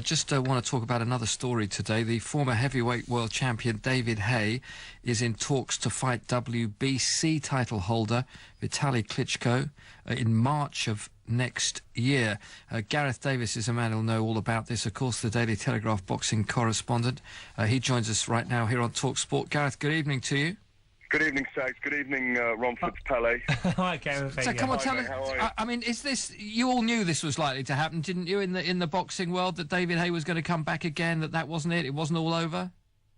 Just want to talk about another story today. The former heavyweight world champion David Haye is in talks to fight WBC title holder Vitali Klitschko in March of next year. Gareth Davies is a man who'll know all about this, of course, the Daily Telegraph boxing correspondent. He joins us right now here on Talk Sport. Gareth, good evening to you. Good evening, Sags. Good evening, Romford's Pele. Hi, Gareth. So come on, tell me. How are you? I mean, is this? You all knew this was likely to happen, didn't you? In the boxing world, that David Haye was going to come back again. That wasn't it. It wasn't all over.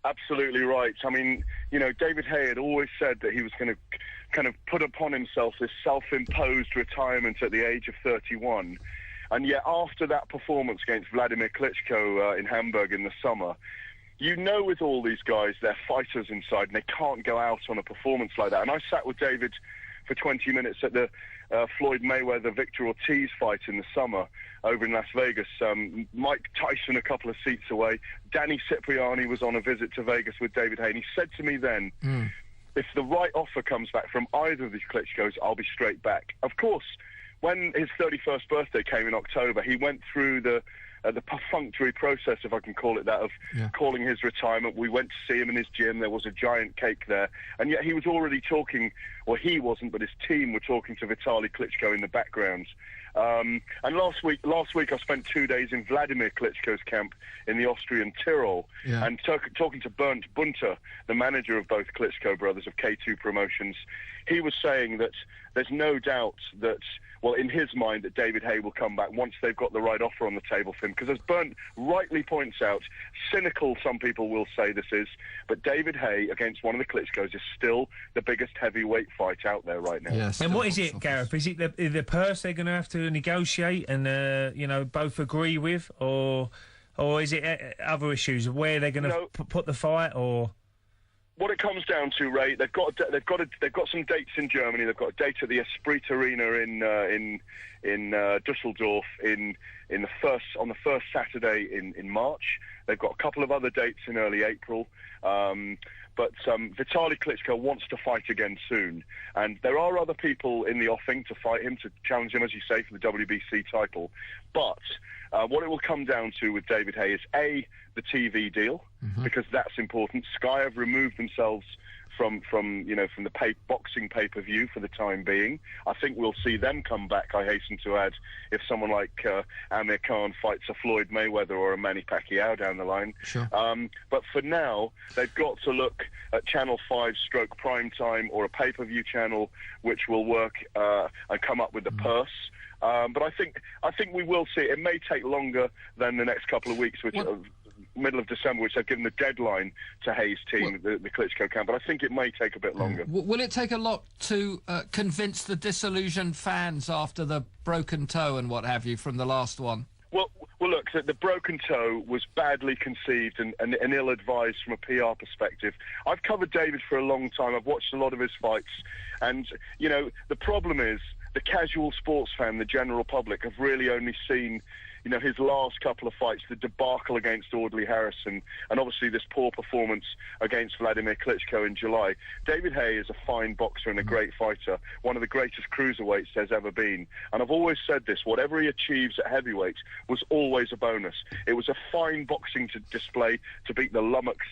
Absolutely right. I mean, you know, David Haye had always said that he was going to kind of put upon himself this self-imposed retirement at the age of 31. And yet, after that performance against Vladimir Klitschko in Hamburg in the summer, you know, with all these guys, they're fighters inside, and they can't go out on a performance like that. And I sat with David for 20 minutes at the Floyd Mayweather-Victor Ortiz fight in the summer over in Las Vegas. Mike Tyson a couple of seats away. Danny Cipriani was on a visit to Vegas with David Haye, and he said to me then, if the right offer comes back from either of these Klitschkos, I'll be straight back. Of course, when his 31st birthday came in October, he went through the perfunctory process, if I can call it that, of calling his retirement. We went to see him in his gym. There was a giant cake there. And yet he was already talking, well, he wasn't, but his team were talking to Vitali Klitschko in the background. And last week I spent 2 days in Vladimir Klitschko's camp in the Austrian Tyrol, and talking to Bernd Bunter, the manager of both Klitschko brothers of K2 Promotions. He was saying that there's no doubt that, well, in his mind, that David Haye will come back once they've got the right offer on the table for him. Because as Bernd rightly points out, cynical some people will say this is, but David Haye against one of the Klitschkos is still the biggest heavyweight fight out there right now. Yes. And what is it, Gareth? Is it the purse they're going to have to negotiate and you know, both agree with, or is it other issues where they're going to put the fight, or? What it comes down to, Ray, they've got some dates in Germany. They've got a date at the Esprit Arena in Düsseldorf on the first Saturday in March. They've got a couple of other dates in early April. But Vitali Klitschko wants to fight again soon, and there are other people in the offing to fight him, to challenge him, as you say, for the WBC title. But what it will come down to with David Haye is A, the TV deal, because that's important. Sky have removed themselves from the boxing pay-per-view for the time being. I think we'll see them come back, I hasten to add, if someone like Amir Khan fights a Floyd Mayweather or a Manny Pacquiao down the line. Sure. But for now, they've got to look at Channel 5 stroke prime time, or a pay-per-view channel which will work and come up with the purse. But I think we will see it. It may take longer than the next couple of weeks, which middle of December, which they've given the deadline to Haye's team, the Klitschko camp. But I think it may take a bit longer. Will it take a lot to convince the disillusioned fans after the broken toe and what have you from the last one? Well, look, the broken toe was badly conceived and ill-advised from a PR perspective. I've covered David for a long time. I've watched a lot of his fights. And, you know, the problem is the casual sports fan, the general public, have really only seen, you know, his last couple of fights, the debacle against Audley Harrison, and obviously this poor performance against Vladimir Klitschko in July. David Haye is a fine boxer and a great fighter, one of the greatest cruiserweights there's ever been. And I've always said this, whatever he achieves at heavyweight was always a bonus. It was a fine boxing display to beat the lummox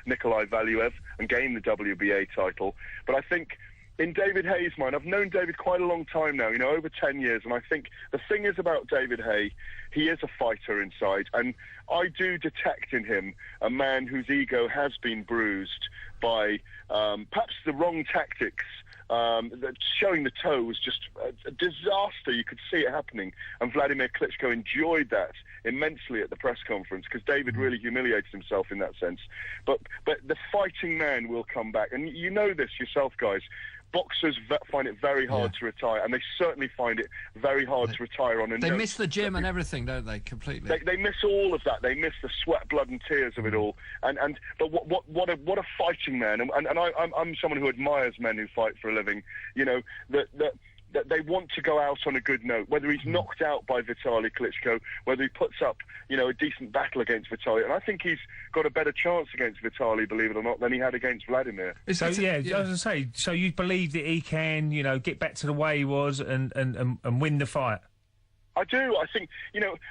Nikolai Valuev and gain the WBA title. But I think in David Haye's mind, I've known David quite a long time now, you know, over 10 years, and I think the thing is about David Haye, he is a fighter inside, and I do detect in him a man whose ego has been bruised by perhaps the wrong tactics. Showing the toe was just a disaster. You could see it happening, and Vladimir Klitschko enjoyed that immensely at the press conference, because David really humiliated himself in that sense. But the fighting man will come back, and you know this yourself, guys. Boxers find it very hard to retire, and they certainly find it very hard to retire on a note. They miss the gym and everything, don't they? Completely. They miss all of that. They miss the sweat, blood, and tears of it all. But what a fighting man! And I'm someone who admires men who fight for a living. You know that they want to go out on a good note, whether he's knocked out by Vitali Klitschko, whether he puts up, you know, a decent battle against Vitali. And I think he's got a better chance against Vitali, believe it or not, than he had against Vladimir. So, I was going to say, so you believe that he can, you know, get back to the way he was and win the fight? I do. I think,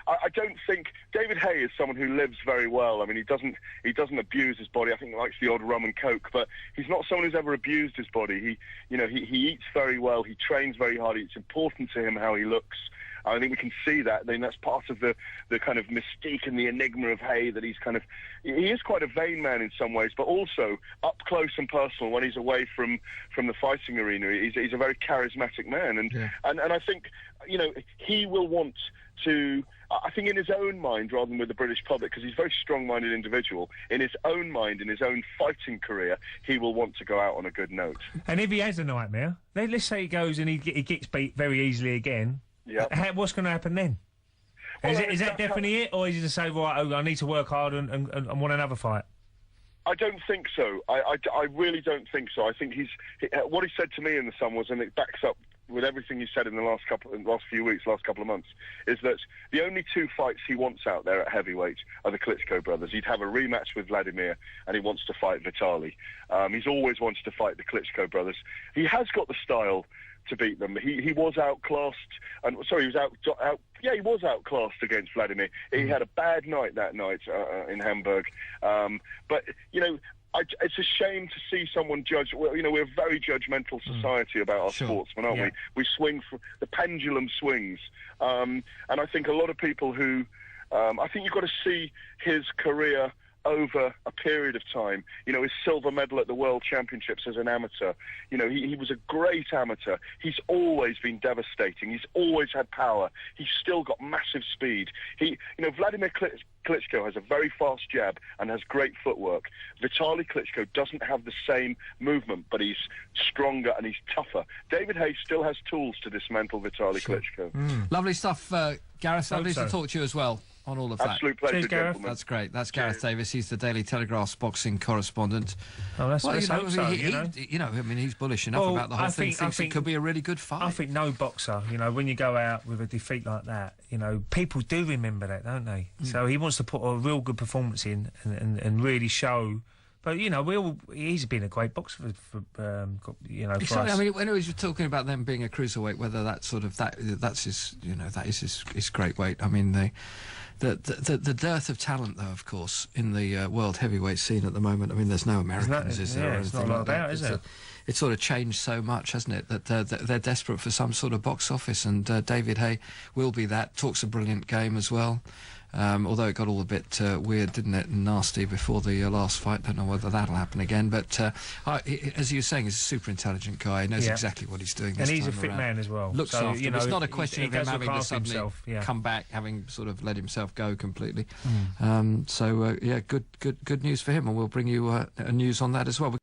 I don't think David Haye is someone who lives very well. I mean, he doesn't abuse his body. I think he likes the odd rum and coke, but he's not someone who's ever abused his body. He eats very well. He trains very hard. It's important to him how he looks. I think we can see that. I mean, that's part of the kind of mystique and the enigma of Haye, that he is quite a vain man in some ways, but also up close and personal when he's away from the fighting arena. He's a very charismatic man, and I think, he will want to, I think in his own mind rather than with the British public, because he's a very strong-minded individual, in his own mind, in his own fighting career, he will want to go out on a good note. And if he has a nightmare, let's say he goes and he gets beat very easily again, what's going to happen then? Well, is that definitely it, or is he to say, right, I need to work hard and want another fight? I don't think so. I really don't think so. I think what he said to me in the summer was, and it backs up with everything he said in the last couple of months, is that the only two fights he wants out there at heavyweight are the Klitschko brothers. He'd have a rematch with Vladimir, and he wants to fight Vitali. He's always wanted to fight the Klitschko brothers. He has got the style to beat them. He was outclassed, he was outclassed against Vladimir. He had a bad night that night in Hamburg, but it's a shame to see someone judge. Well, we're a very judgmental society about our sportsmen, aren't we? We swing, the pendulum swings, and I think a lot of people who, I think you've got to see his career over a period of time. His silver medal at the World Championships as an amateur. He was a great amateur. He's always been devastating. He's always had power. He's still got massive speed. Vladimir Klitschko has a very fast jab and has great footwork. Vitali Klitschko doesn't have the same movement, but he's stronger and he's tougher. David Haye still has tools to dismantle Vitali Klitschko. Lovely stuff, Gareth. Lovely to talk to you as well on all of that. Absolute pleasure, Cheers, Gareth. gentlemen. That's great. That's Gareth Davies. He's the Daily Telegraph's boxing correspondent. Oh, let's hope so, I mean, he's bullish enough about the whole thing. Thinks it could be a really good fight. I think no boxer, when you go out with a defeat like that, people do remember that, don't they? So he wants to put a real good performance in and really show. But he's been a great boxer for us. I mean, when he was talking about them being a cruiserweight, whether that's his, that is his great weight. I mean, the dearth of talent, though, of course, in the world heavyweight scene at the moment. I mean, there's no Americans, is there? It's not a lot about, is it? It's sort of changed so much, hasn't it, that they're desperate for some sort of box office, and David Haye will be that. Talks a brilliant game as well. Although it got all a bit weird, didn't it, and nasty before the last fight. Don't know whether that'll happen again. But as you were saying, he's a super intelligent guy. He knows exactly what he's doing. And he's a fit man as well. Looks after him. It's not a question of him having to suddenly come back, having sort of let himself go completely. Good news for him, and we'll bring you news on that as well.